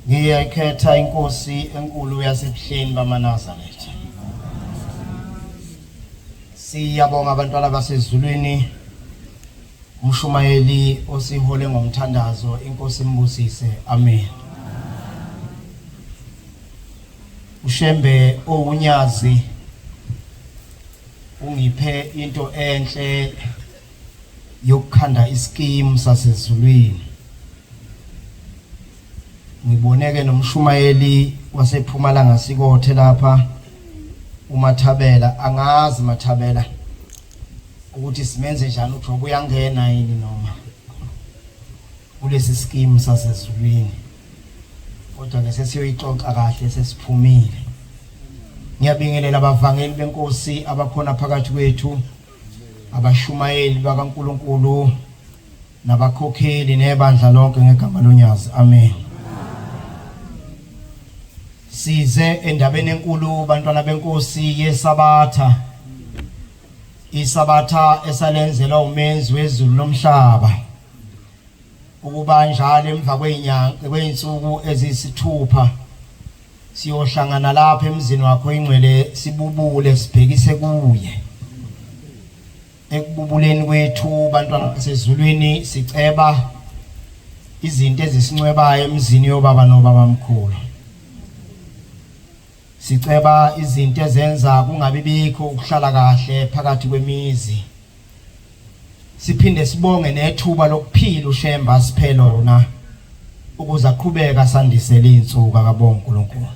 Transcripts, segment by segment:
Ngiyakhetha inkosi enkulu yasebuhleni bamaNazaretha. Siyabonga abantwana basezulwini, umshumayeli osihole ngomthandazo, inkosi imbusise. Amen. Ushembe owunyazi ungiphe into enhle yokukhanda iskimu sasezulwini. Ngiboneke nomshumayeli wasePhumalanga Sikothe lapha uMathabela. Angazi Mathabela ukuthi simenze njani, uJobe uyangena yini noma kulesi skimu sasezulwini, kodwa ngese siyoyixoxa kahle sesiphumile. Ngiyabingelela abavangeli benkosi abakhona phakathi kwethu, abashumayeli bakaNkulunkulu nabakhokheli nebandla lonke ngegama lonyazi. Amen. Size endabeni enkulu bantwana benkosi yeSabatha, iSabatha esalenzela umenzi wezulu nomhlaba, ukuba njalo emva kweinsuku eziyisithupha siyohlangana lapha emzini wakho ingcwele, sibubule sibhekise kuye. Ekububuleni kwethu bantwana basezulwini siceba izinto ezisincwebayo emzini yobaba nobaba mkhulu. Siceba izinto ezenza kungabibikho ukuhlala kahle phakathi kwemizi. Siphinde sibonge nethuba lokuphila uShemba Siphelona ukuze aqhubeka sandisele insuku akabonga uNkulunkulu.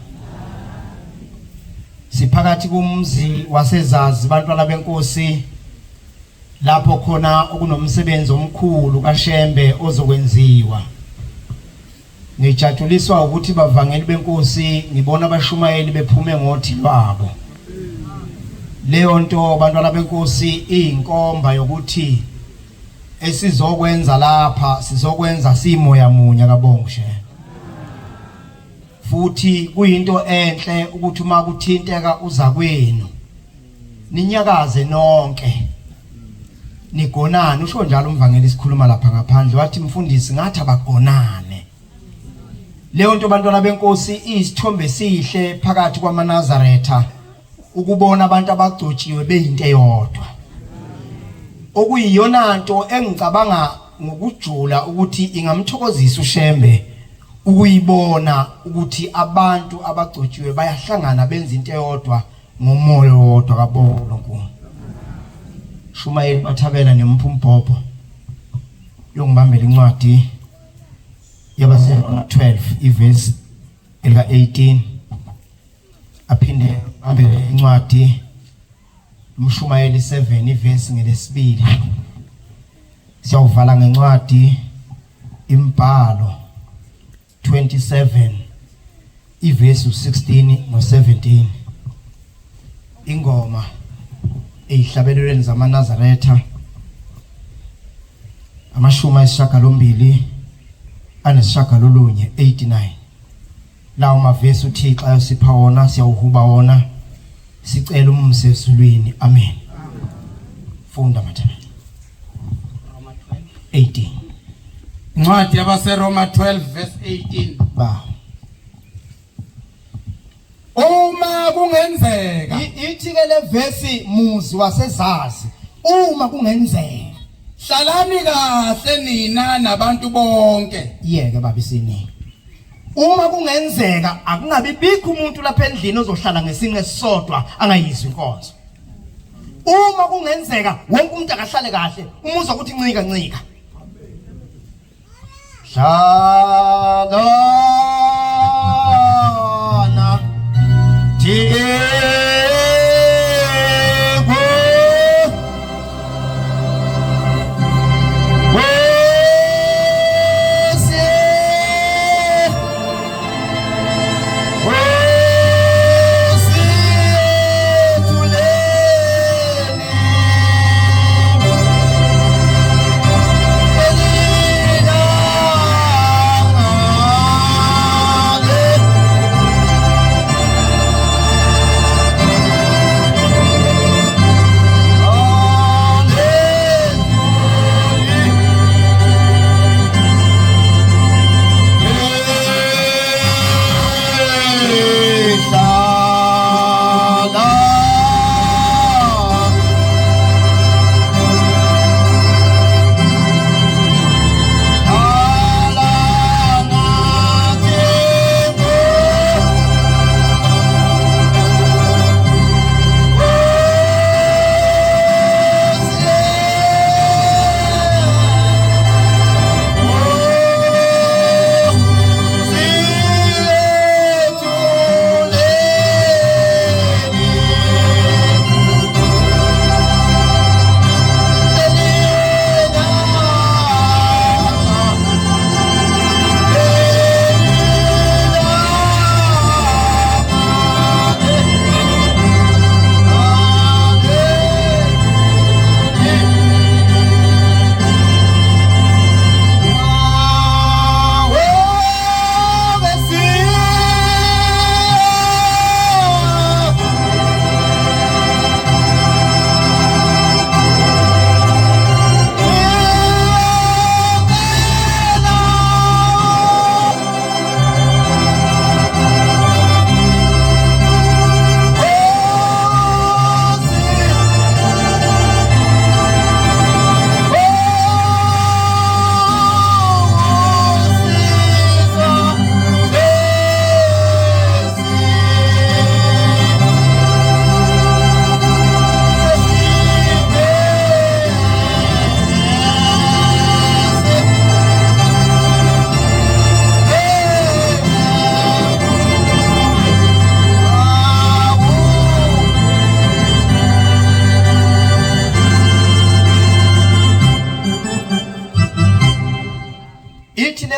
Siphakathi kumzi waseZazi bantwana benkosi, lapho khona okunomsebenzi omkhulu kaShembe ozokwenziwa. Ngijatshuliswa ukuthi bavangeli benkosi ngibona abashumayeli bephume ngothi lwabo. Leyo nto bantwana benkosi iyinkomba yokuthi esizokwenza lapha sizokwenza simoya munye kabongishe. Futhi kuyinto enhle ukuthi uma kuthinteka uza kwenu ninyakaze nonke nigonane. Usho njalo umvangeli sikhuluma lapha ngaphandle wathi mfundisi ngathi abagonane. Leyo nto bantwana benkosi isithombe sihle phakathi kwamaNazaretha, ukubona abantu abagcotshiwe beyinto eyodwa. Okuyiyona nto engicabanga ngokujula ukuthi ingamthokozisa uShembe ukuyibona ukuthi abantu abagcotshiwe bayahlangana benza into eyodwa ngomoya owodwa kabonga uNkulunkulu. Shumayeli Mathabela nemphumbhobho yongibambela incwadi yabaseRoma 12 ivesi elika 18, aphinde ambele incwadi umshumayeli 7 ivesi ngelesibili. Siyawuvala ngencwadi imbhalo 27 ivesi 16 no17. Ingoma eyihlabelelweni zamaNazaretha amashumi ayisishiyagalombili anesishiyagalolunye 89. Lawo mavesi uThixo ayosipha wona, siyawuhuba wona, sicela umse ezulwini. Amen. Funda Mathabela. Roma 18. Incwadi yabaseRoma 12 verse 18. Ba. Uma kungenzeka Ithi ke le vesi muzi waseZazi, uma kungenzeka hlalani kahle nina nabantu bonke. yeke babisini. Uma kungenzeka akungabi bikho umuntu lapha endlini ozohlala ngesinqe esisodwa angayizwi inkonzo. Uma kungenzeka wonke umuntu akahlale kahle, umuzwa ukuthi ncika ncika. Hlalana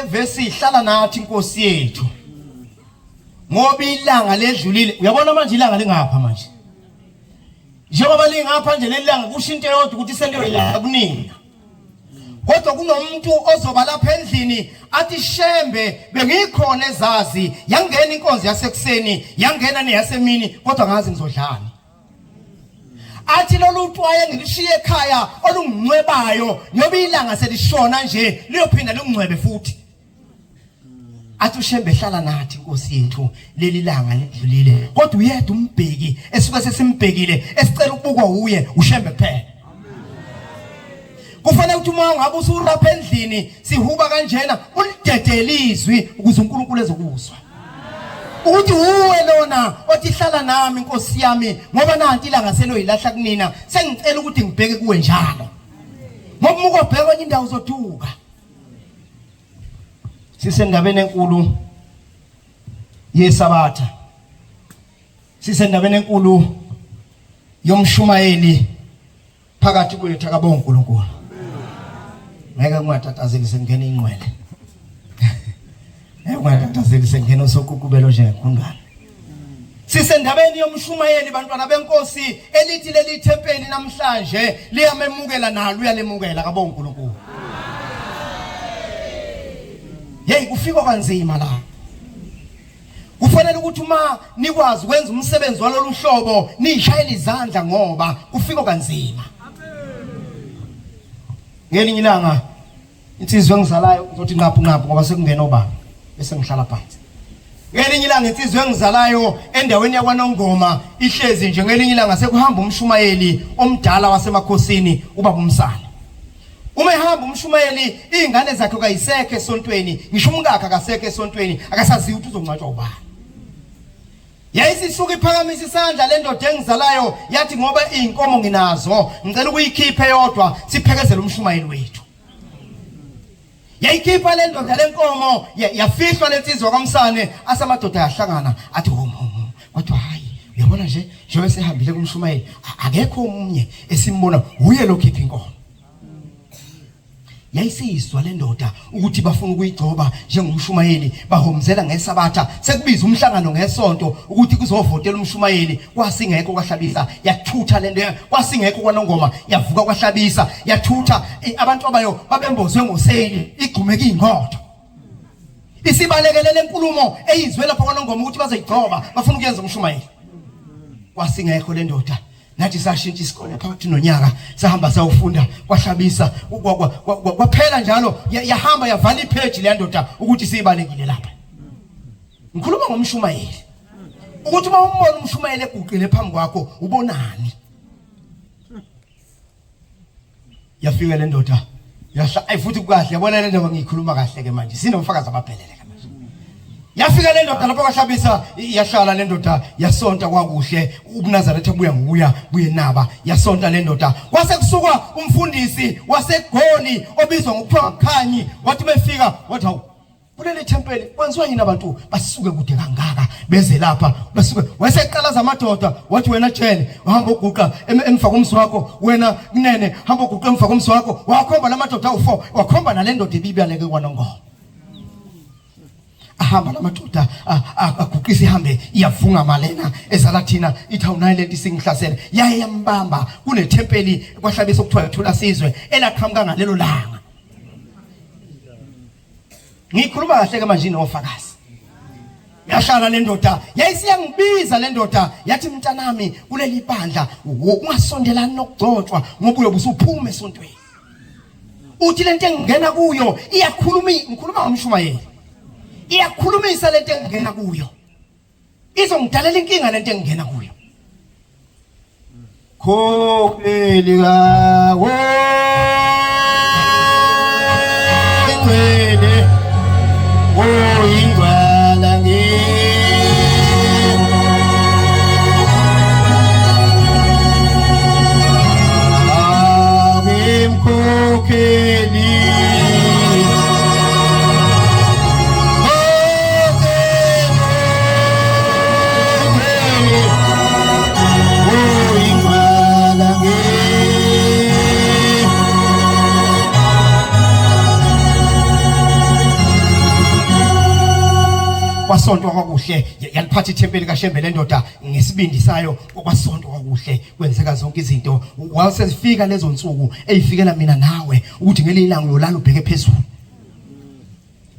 verse ihlala nathi inkosi yethu ngoba ilanga ledlulile uyabona manje ilanga lingapha manje njengoba lingapha nje lelanga kusho into eyodwa ukuthi sento ilanga kunina kodwa kunomuntu ozoba lapha endlini athi shembe bengikhona ezazi yangena inkonzo yasekuseni yangena neyasemini kodwa ngazi ngizodlani athi loluntu ayengilishiye ekhaya olungcwebayo nyoba ilanga selishona nje liyophinda lingcwebe futhi athi ushembe ehlala nathi inkosi yethu leli langa ledlulile kodwa uyedwa umbheki esuka sesimbhekile esicela ukubukwa uye ushembe kuphela kufanele ukuthi uma ngabe usurapha endlini sihuba kanjena ulidedelizwi ukuze uNkulunkulu ezokuzwa ukuthi uwe lona othi hlala nami inkosi yami ngoba nanti ilanga selo yilahla kunina sengicela ukuthi ngibheke kuwe njalo ngoba ukubheka kwenye indawo zoduka sisendabeni enkulu yesabatha sisendabeni enkulu yomshumayeli phakathi kwethu akabonga uNkulunkulu ngeke ungatatazeli sengena ingcwele ungatatazeli sengena osokukubelo njengekungane sisendabeni yomshumayeli bantwana benkosi elithi leli thempeli namhlanje liyamemukela nalo uyalemukela akabonga uNkulunkulu hey kufika kanzima la kufanele ukuthi uma nikwazi ukwenza umsebenzi walolu hlobo nishayela izandla ngoba kufika kanzima ngelinye ilanga insizwe engizalayo ngizothi ngaphu ngoba sekungena obaba bese ngihlala phansi ngelinye ilanga insizwe engizalayo endaweni yakwaNongoma ihlezi nje ngelinye ilanga sekuhamba umshumayeli omdala wasemakhosini ubaba uMsana uma ehamba umshumayeli izingane zakhe kayisekho esontweni ngisho umkakhe akasekho esontweni akasaziyo ukuthi uzongcwatshwa ubani yayisisuka iphakamisa isandla lendoda engizalayo yathi ngoba izinkomo nginazo ngicela ukuyikhipha eyodwa siphekezele umshumayeli wethu yayikhipha lendoda lenkomo yafihlwa lensizwa kaMsane asamadoda yahlangana athi kodwa hayi uyabona nje njengoba sehambile kumshumayeli akekho umunye esimbona uye lokhipha inkomo yayisizwa lendoda ukuthi bafuna ukuyigcoba njengomshumayeli bahomzela ngesabatha sekubiza umhlangano ngesonto ukuthi kuzovotela umshumayeli kwasingekho kwahlabisa yathutha lento kwasingekho kwaNongoma yavuka kwahlabisa yathutha abantu abayo babembozwe ngoseli igqumeka ingqotho isibalekelele enkulumo eyizwe lapha kwaNongoma ukuthi bazoyigcoba bafuna ukuyenza umshumayeli kwasingekho lendoda nathi sashintsha isikole phakathi nonyaka sahamba sayofunda kwahlabisa kwaphela njalo yahamba yavala ipage le ndoda ukuthi sibalekile lapha ngikhuluma ngomshumayeli ukuthi uma umbona umshumayeli eguqile phambi kwakho ubonani yafika le ndoda ayifuthi kahle yabona le ndoda ngiyikhuluma kahle ke manje sinomfakazi abaphelele ke manje yafika le ndoda lapho kwahlabisa yahlala le ndoda yasonta kwakuhle uNazaretha ebuya nguya buye naba yasonta le ndoda kwase kusuka umfundisi waseGoli obizwa ngokuthiwa Khanyi wathi befika wathi hawu kuleli thempeli kwenziwa yini abantu basuke kude kangaka beze lapha basuke waseqalaza amadoda wathi wena Jele uhamba uguqa emva komsi wakho wena kunene hamba uguqa emva komsi wakho wakhomba lamadoda u4 wakhomba nale ndoda ibibaleke kwaNongoma ahamba lamadoda aguqisa ihambe iyavunga malena ezalathina iTown Island isingihlasela yaye yambamba kunethempeli kwahlabisa ukuthiwa yathola sizwe elaqhamuka ngalelo langa ngikhuluma kahle ke manje nofakazi yahlala le ndoda yayisiyangibiza le ndoda yathi mntanami kuleli bandla ungasondelani nokugcotshwa ngoba uyobe usuphuma esontweni uthi lento engena kuyo iyakhuluma ngikhuluma ngomshumayeli iyakhulumisa lento engena kuyo izongidalela inkinga lento engena kuyo khopelika wo ingwele wo ingwala nge abemkhokheli kwasonto kwakuhle yaliphatha ithempeli kaShembe lendoda ngesibindi sayo kwasonto kwakuhle kwenzeka zonke izinto wasezifika lezo nsuku eyifikela mina nawe ukuthi ngelilanga uyolala ubheke phezulu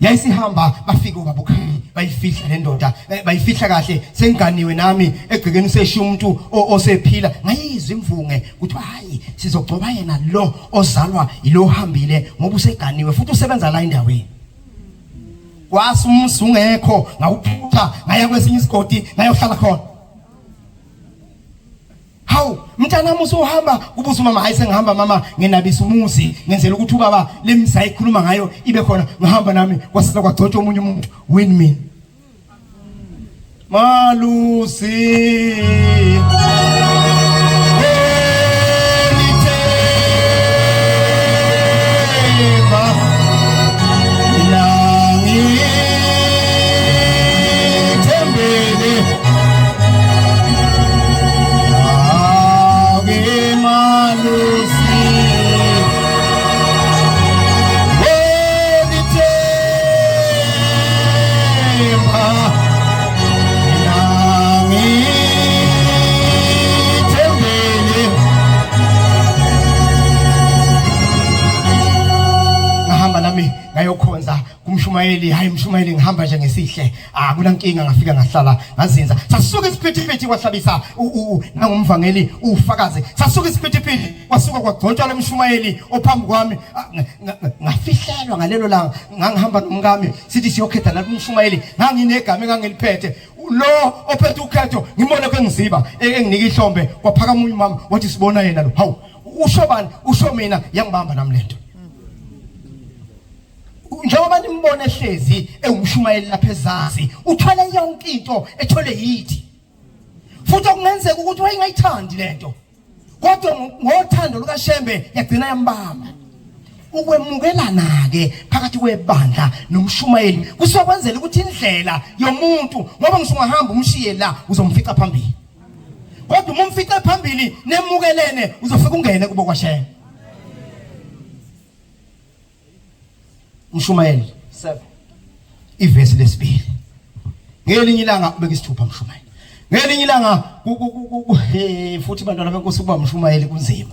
yayisihamba bafika obabukhali bayifihla lendoda bayifihla kahle senganiwe nami egcikeni useshiya umuntu osephila ngayizwa imvunge ukuthi hayi sizogcoba yena lo ozalwa yilo hambile ngoba useganiwe futhi usebenza la endaweni kwasumsu ngekho ngawuphutha ngaya kwesinye isigodi ngayohlala khona hawu mntana musu uhamba kubuza mama hayi sengihamba mama nginabisa umuzi ngenzela ukuthi ubaba lemisa ikhuluma ngayo ibe khona ngihamba nami kwasisa kwagcotshwa omunye umuntu win Malusi ngayokhonza kumshumayeli hayi mshumayeli ngihamba nje ngesihle kunankinga ngafika ngahlala ngazinza sasuka isiphithiphithi kwahlabisa nangumvangeli ufakaze sasuka isiphithiphithi kwasuka kwagcotshwa lemshumayeli ophambi kwami ngafihlelwa ngalelo langa ngangihamba nomngami sithi siyokhetha la kumshumayeli nganginegama engangeliphethe lo ophethe ukhetho ngimone kwengiziba enginika ihlombe kwaphakama umama wathi sibona yena lo hawu ushobani usho mina yangibamba nami lento njengoba nimbone ehlezi engumshumayeli lapha ezansi uthwele yonke into ethole yithi futhi okungenzeka ukuthi wayengayithandi lento kodwa ngothando lukaShembe yagcina yambamba ukwemukelana ke phakathi kwebandla nomshumayeli kusokwenzela ukuthi indlela yomuntu ngoba ngisungahamba umshiye la uzomfica phambili kodwa umfica phambili nemukelene uzofika ungene kubo kwaShembe Mshumayeli 7 ivesi lesibili ngelinye ilanga ubeka isithupha mshumayeli ngelinye ilanga futhi bantwana benkosi kuba mshumayeli kunzima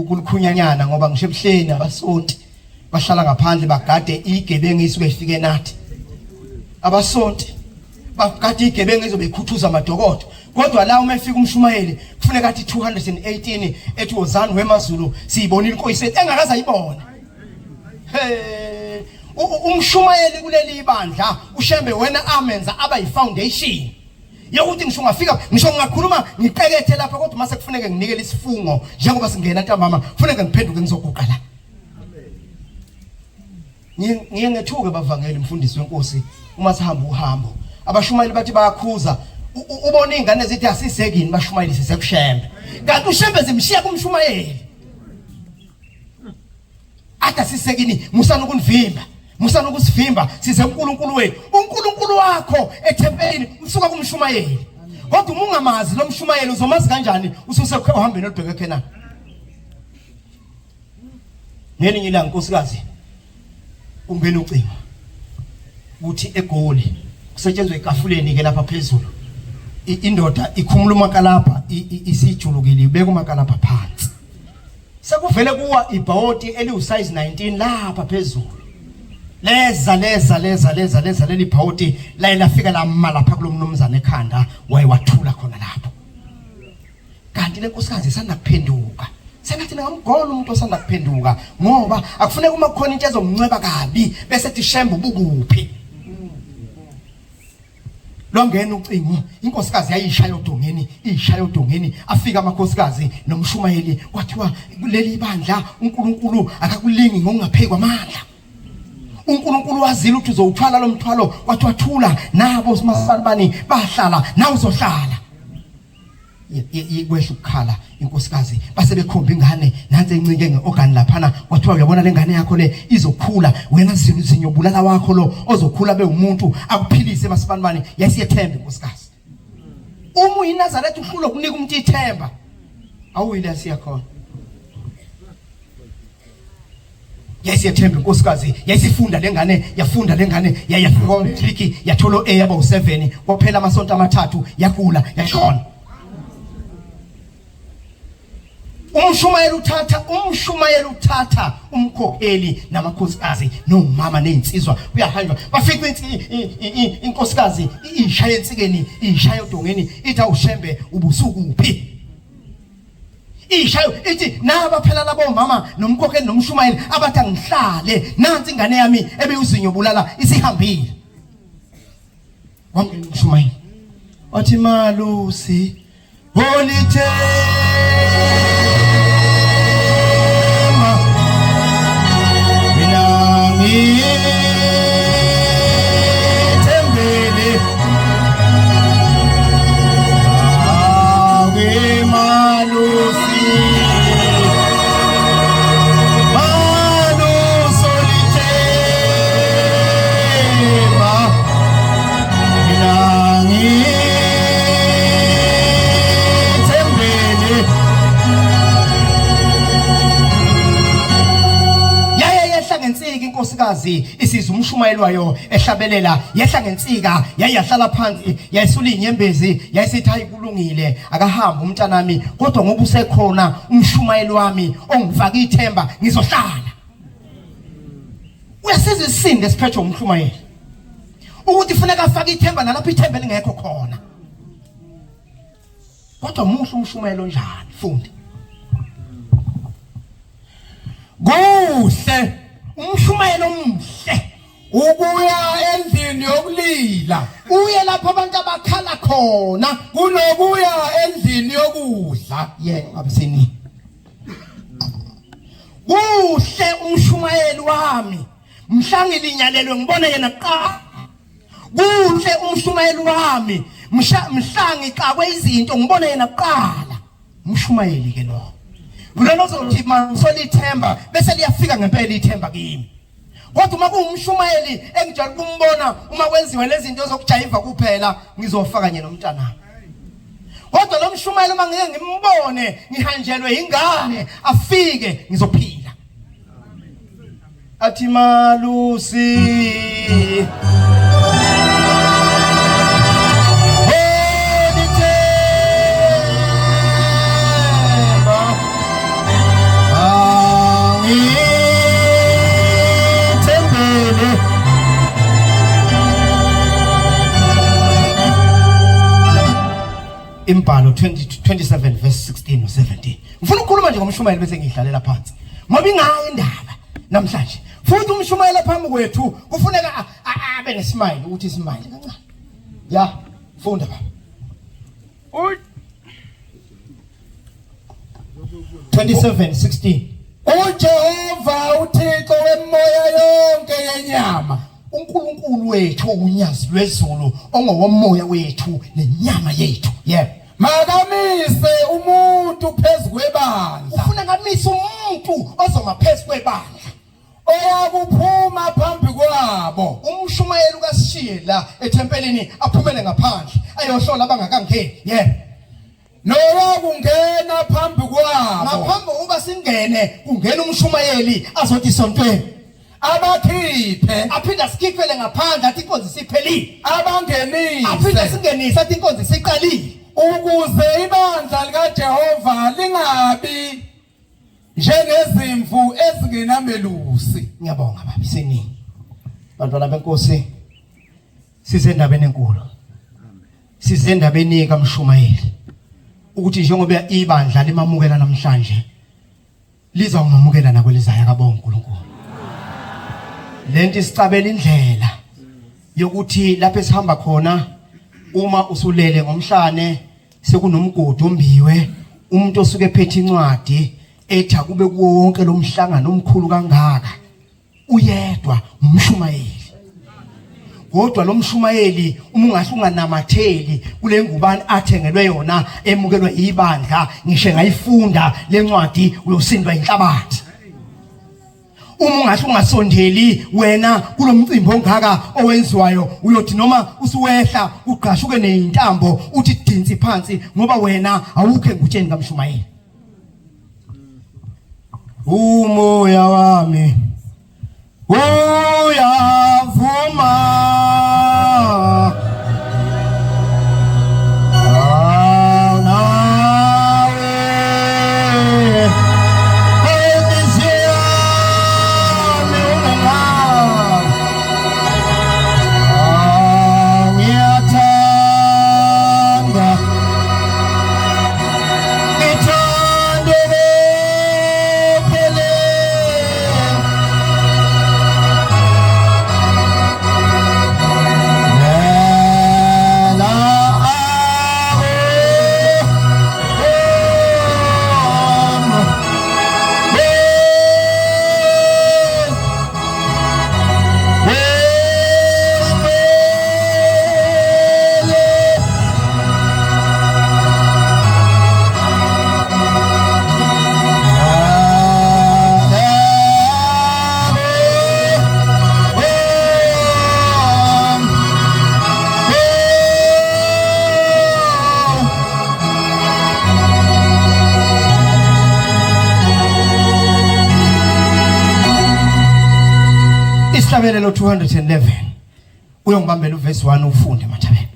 kulikhunyanyana ngoba ngisho ebuhleni abasonti bahlala ngaphandle bagade igebengu isuke ifike nathi abasonti bagade igebengu izobe ikhuthuza amadokodo kodwa la uma efika umshumayeli kufuneka athi 218 ethi wozani wemazulu siyibona inkosi engakaza ayibona umshumayeli kuleli ibandla uShembe wena amenza aba yifoundation yokuthi ngisho ngafika ngisho ngakhuluma ngiqekethe lapha kodwa mase kufuneka nginikele isifungo njengoba singena ntambama kufuneka ngiphenduke ngizoguqa la ngiye ngethuke bavangeli umfundisi wenkosi uma sihamba uhambo abashumayeli bathi bayakhuza ubona ingane zithi asisekini bashumayeli sisekuShembe kanti uShembe zimshiya kumshumayeli ata sisekini musana ukunivimba musana ukusivimba size uNkulunkulu wethu uNkulunkulu wakho ethempelini usuka kumshumayeli kodwa ungamazi lo mshumayeli uzomazi kanjani ususe uhambeni olubheke khena ngelinye ilanga nkosikazi ungena ucingo ukuthi eGoli kusetshenzwe ikafuleni ke lapha phezulu indoda ikhumula umakalapha isijulukile ibeka umakalapha phansi sekuvele kuwa ibhawoti eliusize 19 lapha phezulu leza leli bhawoti la lafika la lapha kulomnumzana ekhanda wayewathula khona lapho kanti lenkosikazi isanda kuphenduka senathi ngamgola umuntu osanda kuphenduka ngoba akufuneka uma kukhona into ezomnceba kabi bese ethi Shembe ubukuphi longena ucingo inkosikazi yayishaya odongeni afika amakhosikazi nomshumayeli kwathiwa kuleli bandla uNkulunkulu akakulingi ngokungaphekwa amandla uNkulunkulu wazile ukuthi uzowuthwala lo mthwalo kwathiwa thula nabo simasalibani bahlala nawe uzohlala yikwehla ukukhala inkosikazi base bekhomba ingane nanze encike ngeorgan laphana kwathiwa uyabona lengane yakho le izokhula wena zinyobulala wakho lo ozokhula beumuntu akuphilise masibanibani yasiyethemba inkosikazi uma uyiNazaretha uhlulo kunika umuntu ithemba awuyile siyakhona yayisiyethemba inkosikazi yayisifunda lengane yafunda lengane yayafika on-3 yathola A yaba u7 kwaphela amasonto amathathu yagula yashona. Umshumayeli uthatha umkhokheli namakhosikazi nomama nezinsizwa uyahanjwa bafika inkosikazi ishaya ensikeni ishaya odongeni ithi awushembe ubusukuphi ishayo ithi naba phela labo mama nomkhokheli nomshumayeli abathi angihlale nansi ingane yami ebeyuzinyo bulala isihambile. Wamke umshumayeli wathi Malusi holithe Tembele Ave Malusi Malusolitema Minangi Tembele ngensika inkosikazi isizwe umshumayeli wayo ehlabelela yehla ngensika yayahlala phansi yayisula inyembezi yayisithi ayikulungile akahamba umntanami kodwa ngoba usekhona umshumayeli wami ongifaka ithemba ngizohlala. Uyasiza isinde siphethe umshumayeli ukuthi kufuneka afake ithemba nalapho ithemba lingekho khona. Kodwa muhle umshumayeli onjani fundi kuhle umshumayeli omuhle ukuya endlini yokulila uye lapho abantu abakhala khona kunokuya endlini yokudla. Abasini kuhle umshumayeli wami mhlangilinyalelwe ngibone yena qa kuhle umshumayeli wami mhlangixakwe izinto ngibone yena kuqala umshumayeli ke lo Ulona uzothi mangisolithemba bese liyafika ngempela ithemba kimi. Kodwa uma kuumshumayeli engijala ukumbona uma kwenziwa lezi zinto zokujayiva kuphela ngizofaka nye nomntana. Kodwa lo mshumayeli uma ngeke ngimbone ngihanjelwe ingane afike ngizophila. Athi Malusi Imbhalo 27 verse 16 no 17. Ngifuna ukukhuluma nje ngomshumayeli bese ngidlalela phansi. Ngoba ingayi indaba namhlanje. Futhi umshumayeli phambi kwethu kufuneka abe nesmile ukuthi ismile kancane. Ya, funda baba. 27:16. uJehova uThixo wemoya yonke yenyama uNkulunkulu wethu unyazi lwezulu ongowomoya wethu nenyama yethu. Makamise umuntu phezukwebandla. Ufuna ngamise umuntu ozoma phezukwebandla oyakuphuma phambi kwabo. Umshumayeli ukaShiye la ethempelini aphumele ngaphandle ayohlola abangakangeni. Nowakungena phambi kwabo. Ngaphambi kokuba singene kungena umshumayeli azothi sontweni abakhiphe aphinda sikhiphele ngaphandle athi inkonzo isiphelile. Abangenise aphinda singenise athi inkonzo isiqalile. Ukuze ibandla likaJehova lingabi njengezimvu ezingenamelusi. Ngiyabonga baba siningi. Bantwana benkosi size endabeni enkulu. Size endabeni kaMshumayeli. Ukuthi njengoba ibandla limamukela namhlanje liza ukumamukela nakwelizaya kabonga uNkulunkulu. Lento isicabela indlela yokuthi lapho esihamba khona uma usulele ngomhlane sekunomgodi ombiwe umuntu osuke ephethe incwadi ethi akube kuwo wonke lo mhlangano omkhulu kangaka uyedwa umshumayeli. Kodwa lo mshumayeli uma ungahlunga namatheli kule ngubani athengelwe yona emukelwe ibandla ngisho ngayifunda lencwadi uyosindwa inhlabathi. Uma ungasondeli wena kulomcimbi ongaka owenziwayo uyothi noma usuwehla ugqashuke nezintambo uthi dinsi phansi ngoba wena awukho engutsheni kaMshumayeli. Umoya wami uyavuma Isabelelo 211 uyongibambela uverse 1 ufunde Mathabela.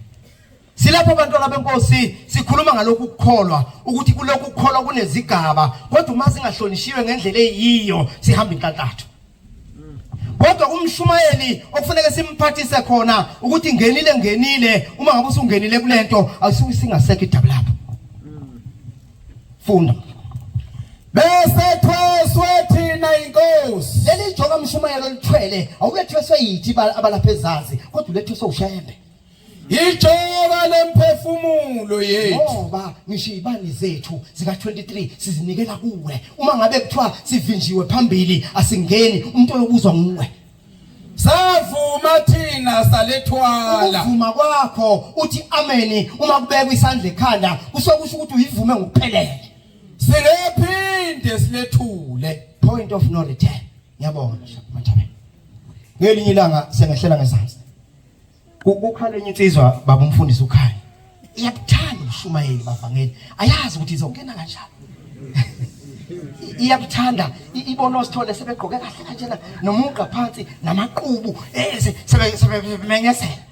Silapho abantwana benkosi sikhuluma ngalokhu ukukholwa ukuthi kulokhu ukukholwa kunezigaba kodwa uma singahlonishwe ngendlela eyiyo sihamba intathathu. Kodwa umshumayeli okufanele simphathise khona ukuthi ngenile uma ngabe usungenile kulento asuke singasekho idaba lapho. Funda. Bese thweswe thina inkosi. Leli joka mshumayeli olithwele awulethweswe yithi abalapha ezazi kodwa ulethweswe ushembe. Ijoka lemphefumulo yethu. Ngoba ngisho ibani zethu zika 23 sizinikela kuwe. Uma ngabe kuthiwa sivinjiwe phambili asingeni umuntu oyobuzwa nguwe. Savuma thina salethwala. Ukuvuma kwakho uthi ameni uma kubekwa isandla ekhanda kusokusho ukuthi uyivume ngokuphelele. Singephinde silethule. Point of no return. Ngiyabonga Mathabela. Ngelinye ilanga sengehlela ngezansi. Ukukhala enye insizwa baba umfundisi ukhaya. Iyakuthanda umshumayeli bavangeli. Ayazi ukuthi izongena kanjani. Iyakuthanda ibona osithole sebegqoke kahle kanjena nomuqa phansi namaqhubu sebemenyesela.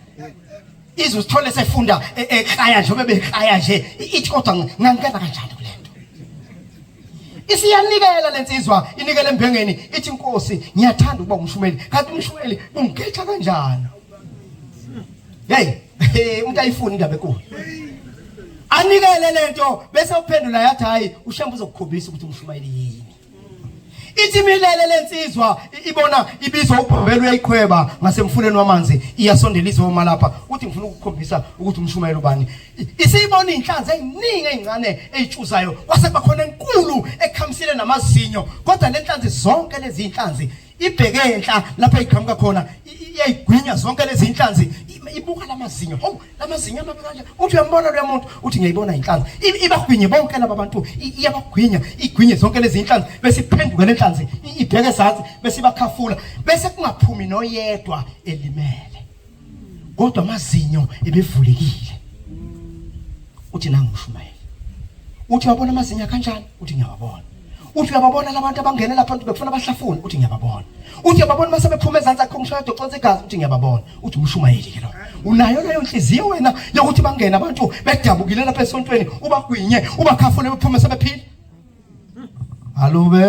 Izosithole sefunda ekhaya nje bebekhaya nje ithi kodwa ngangena kanjani kulento. Isiyanikela lensizwa inikele embhengeni ithi inkosi ngiyathanda ukuba umshumayeli kanti umshumayeli ungigetha kanjani. Hey, umuntu ayifuna indaba enkulu. Anikele lento bese uphendula yathi hayi ushamba uzokukhombisa ukuthi umshumayeli yini. Ithi milele lensizwa ibona ibizwa ubhombela uyayikhweba ngasemfuleni wamanzi iyasondela izoma lapha uthi ngifuna ukukhombisa ukuthi umshumayeli ubani. Isiyibona inhlanzi eziningi ezincane ezitshuzayo kwase bakhona enkulu ekhamisile namazinyo kodwa lenhlanzi zonke lezi inhlanzi ibheke enhla lapha iqhamuka khona iyayigwinya zonke lezi inhlanzi ibuka lamazinyo. Lamazinyo amabe kanje uthi uyambona lo muntu uthi ngiyibona inhlanzi ibagwinye bonke laba bantu iyabagwinya igwinye zonke lezi inhlanzi bese iphenduka lenhlanzi ibheke ezazi bese ibakhafula bese kungaphumi noyedwa elimele kodwa amazinyo ebevulekile. Uthi nangu umshumayeli uthi wabona amazinyo kanjani uthi ngiyabona. Uthi uyababona labantu abangena lapha bekufuna abahlafuni uthi ngiyababona. Uthi uyababona mase bephuma ezansi akho ngishaya doconsa igazi uthi ngiyababona. Uthi umshumayeli ke lo. Unayo leyo inhliziyo wena yokuthi bangena abantu bedabukile lapha esontweni ubagwinye ubakhafule bephuma sebephila. Alube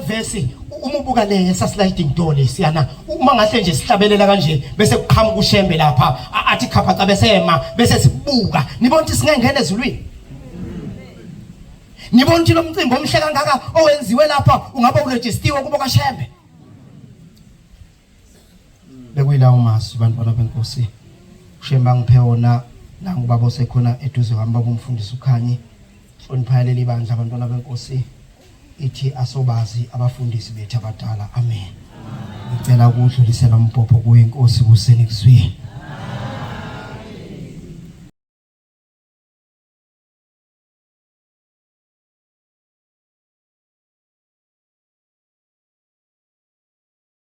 verse uma ubuka le sliding door lesiyana uma ngahle nje sihlabelela kanje bese kuqhamuka ushembe lapha athi khapha besema bese sibuka nibona ukuthi singengena ezulwini nibona ukuthi lo mcimbi omhle kangaka owenziwe lapha ungaba uregistiwe kubo kaShembe bekuyila uMasu bantwana benkosi uShembe ngiphe wona la ngubaba osekhona eduze kwami baba umfundisi uKhanyi hlonipha leli bandla abantwana benkosi ithi asobazi abafundisi bethu abadala amen ngicela ukudlulisela umbhobho kuye inkosi kuseni kuswiye